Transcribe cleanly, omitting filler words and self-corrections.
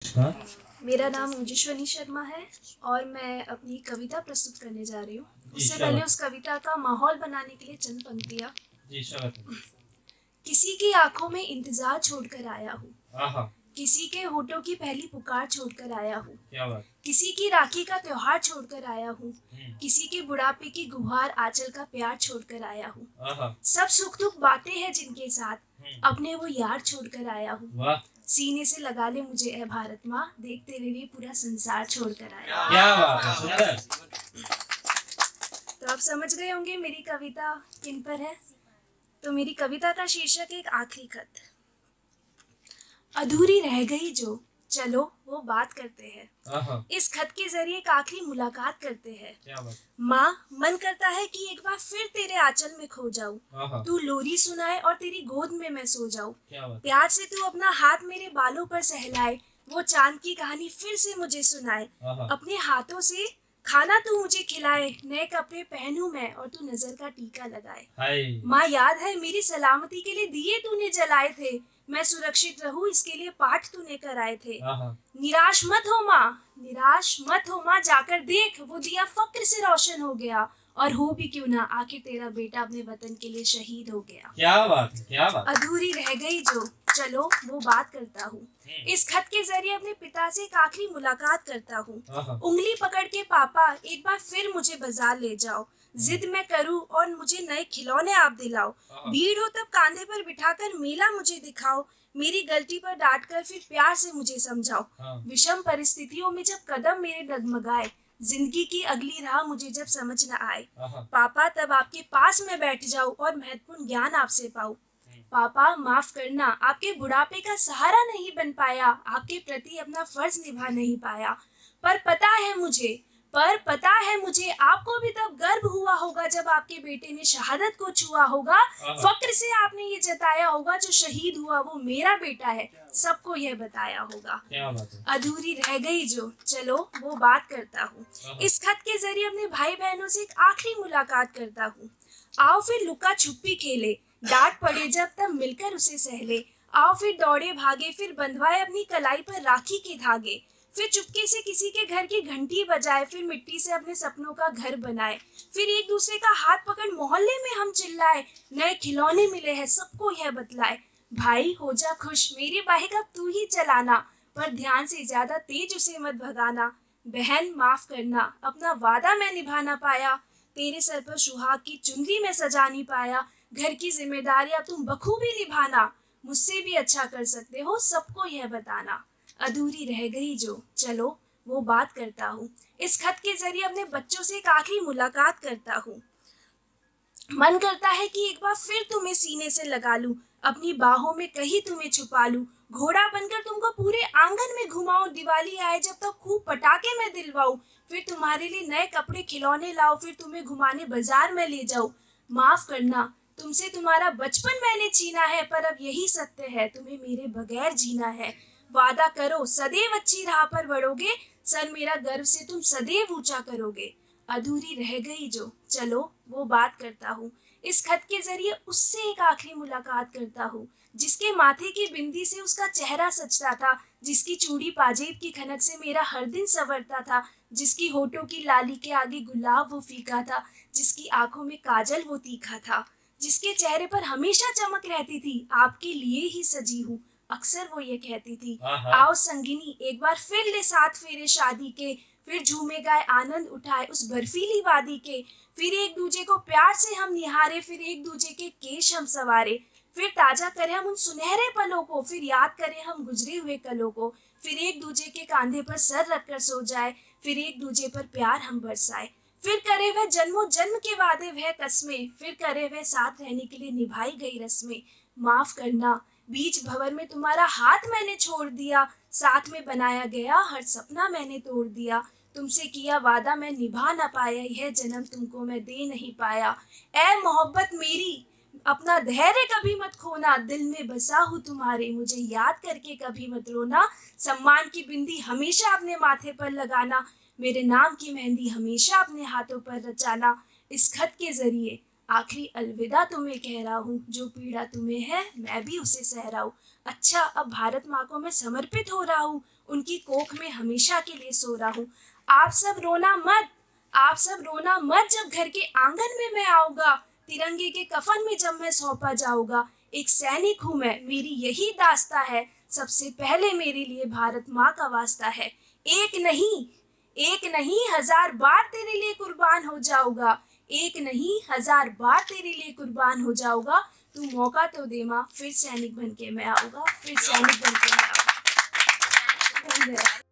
हाँ। मेरा नाम ओजस्विनी शर्मा है और मैं अपनी कविता प्रस्तुत करने जा रही हूँ। जी उससे पहले स्वागत उस कविता का माहौल बनाने के लिए चंद पंक्तियाँ। जी स्वागत है। किसी की आंखों में इंतजार छोड़कर आया हूँ, आहा, किसी के होठों की पहली पुकार छोड़कर आया हूँ, क्या बात। किसी की राखी का त्योहार छोड़कर आया हूँ, हम्म। किसी के बुढ़ापे की गुहार आंचल का प्यार छोड़कर आया हूँ। आहा। सब सुख दुख बातें हैं जिनके साथ हम्म। अपने वो यार छोड़कर आया हूँ। वाह, सीने से लगा ले मुझे ए भारत माँ, देख तेरे लिए पूरा संसार छोड़कर आया हूँ। क्या बात है, सुंदर। तो आप समझ गए होंगे मेरी कविता किन पर है। तो मेरी कविता का शीर्षक है एक आखिरी खत। अधूरी रह गई जो, चलो वो बात करते हैं। आहा, इस खत के जरिए एक आखिरी मुलाकात करते हैं। क्या बात। माँ, मन करता है कि एक बार फिर तेरे आंचल में खो जाऊं, आहा, तू लोरी सुनाए और तेरी गोद में मैं सो जाऊं। क्या बात। प्यार से तू अपना हाथ मेरे बालों पर सहलाए, वो चांद की कहानी फिर से मुझे सुनाए। आहा, अपने हाथों से खाना तू मुझे खिलाए, नए कपड़े पहनूं मैं और तू नजर का टीका लगाए। हाय। माँ, याद है मेरी सलामती के लिए दिए तूने जलाए थे, मैं सुरक्षित रहूं इसके लिए पाठ तूने कराए थे। आहा, निराश मत हो माँ, निराश मत हो माँ, जाकर देख वो दिया फक्र से रोशन हो गया, और हो भी क्यों ना आखिर तेरा बेटा अपने वतन के लिए शहीद हो गया। क्या बात है, क्या बात। अधूरी रह गई जो, चलो वो बात करता हूँ। इस खत के जरिए अपने पिता से एक आखिरी मुलाकात करता हूँ। आहा, उंगली पकड़ के पापा एक बार फिर मुझे बाजार ले जाओ, जिद मैं करूँ और मुझे नए खिलौने आप दिलाओ। आहा, भीड़ हो तब कांधे पर बिठाकर मेला मुझे दिखाओ, मेरी गलती पर डांट कर फिर प्यार से मुझे समझाओ। हाँ, विषम परिस्थितियों में जब कदम मेरे डगमगाए, जिंदगी की अगली राह मुझे जब समझ न आए, आहा, पापा तब आपके पास मैं बैठ जाऊं और महत्वपूर्ण ज्ञान आपसे पाऊं। पापा, माफ करना, आपके बुढ़ापे का सहारा नहीं बन पाया, आपके प्रति अपना फर्ज निभा नहीं पाया। पर पता है मुझे पर पता है मुझे आपको भी तब गर्व हुआ होगा जब आपके बेटे ने शहादत को छुआ होगा। आहा, फक्र से आपने ये जताया होगा जो शहीद हुआ वो मेरा बेटा है, सबको यह बताया होगा। क्या बात है। अधूरी रह गई जो, चलो वो बात करता हूँ। आहा, इस खत के जरिए अपने भाई बहनों से एक आखिरी मुलाकात करता हूँ। आओ फिर लुका छुपी खेले, डांट पड़े जब तब मिलकर उसे सहले। आओ फिर दौड़े भागे, फिर बंधवाए अपनी कलाई पर राखी के धागे। फिर चुपके से किसी के घर की घंटी बजाए, फिर मिट्टी से अपने सपनों का घर बनाए। फिर एक दूसरे का हाथ पकड़ मोहल्ले में हम चिल्लाए, नए खिलौने मिले हैं सबको यह बतलाए। भाई हो जा खुश, मेरी बाइक अब तू ही चलाना, पर ध्यान से ज्यादा तेज उसे मत भगाना। बहन माफ करना, अपना वादा मैं निभा ना पाया, तेरे सर पर सुहाग की चुनरी में सजा नहीं पाया। घर की जिम्मेदारियां तुम बखूबी निभाना, मुझसे भी अच्छा कर सकते हो सबको यह बताना। अधूरी रह गई जो, चलो वो बात करता हूँ। इस खत के जरिए अपने बच्चों से एक आखिरी मुलाकात करता हूँ। मन करता है कि एक बार फिर तुम्हें सीने से लगा लूं, अपनी बाहों में कहीं तुम्हें छुपा लूं, घोड़ा बनकर तुमको पूरे आंगन में घुमाऊं, दिवाली आए जब तक खूब पटाखे मैं दिलवाऊं, फिर तुम्हारे लिए नए कपड़े खिलौने लाऊं, फिर तुम्हें घुमाने बाजार में ले जाऊं। माफ करना, तुमसे तुम्हारा बचपन मैंने छीना है, पर अब यही सत्य है तुम्हें मेरे बगैर जीना है। वादा करो सदैव अच्छी राह पर बढ़ोगे, सर मेरा गर्व से तुम सदैव ऊंचा करोगे। अधूरी रह गई जो, चलो वो बात करता हूँ। इस खत के जरिए उससे एक आखिरी मुलाकात करता हूँ, जिसके माथे की बिंदी से उसका चेहरा सजता था, जिसकी चूड़ी पाजेब की खनक से मेरा हर दिन संवरता था, जिसकी होठों की लाली के आगे गुलाब वो फीका था, जिसकी आंखों में काजल वो तीखा था, जिसके चेहरे पर हमेशा चमक रहती थी, आपके लिए ही सजी हूँ, अक्सर वो ये कहती थी। आहा, आओ संगिनी एक बार फिर ले साथ फेरे शादी के, फिर झूमे गाए आनंद उठाए उस बर्फीली वादी के। फिर एक दूजे को प्यार से हम निहारे, फिर एक दूजे के केश हम सवारे, फिर ताजा करें हम उन सुनहरे पलों को, फिर याद करें हम गुजरे हुए कलों को। फिर एक दूजे के कांधे पर सर रखकर सो जाए, फिर एक दूजे पर प्यार हम बरसाए। फिर करे वह जन्मों जन्म के वादे वह कस्में, फिर करे वह साथ रहने के लिए निभाई गई रस्में। माफ करना, बीच भंवर में तुम्हारा हाथ मैंने छोड़ दिया, साथ में बनाया गया हर सपना मैंने तोड़ दिया। तुमसे किया वादा मैं निभा ना पाया, यह जन्म तुमको मैं दे नहीं पाया। ऐ मोहब्बत मेरी, अपना धैर्य कभी मत खोना, दिल में बसा हूँ तुम्हारे, मुझे याद करके कभी मत रोना। सम्मान की बिंदी हमेशा अपने माथे पर लगाना, मेरे नाम की मेहंदी हमेशा अपने हाथों पर रचाना। इस खत के जरिए आखिरी अलविदा तुम्हें कह रहा हूँ, जो पीड़ा तुम्हें है मैं भी उसे सह रहा हूँ। अच्छा अब भारत माँ को मैं समर्पित हो रहा हूँ, उनकी कोख में हमेशा के लिए सो रहा हूँ। आप सब रोना मत, आप सब रोना मत, जब घर के आंगन में मैं आऊँगा, तिरंगे के कफन में जब मैं सौंपा जाऊँगा। एक सैनिक हूँ मैं, मेरी यही दास्ता है, सबसे पहले मेरे लिए भारत माँ का वास्ता है। एक नहीं 1000 बार तेरे लिए कुर्बान हो जाऊँगा, एक नहीं 1000 बार तेरे लिए कुर्बान हो जाऊँगा। तू मौका तो दे माँ, फिर सैनिक बन के मैं आऊँगा, फिर सैनिक बन के मैं आऊँगा। धन्यवाद।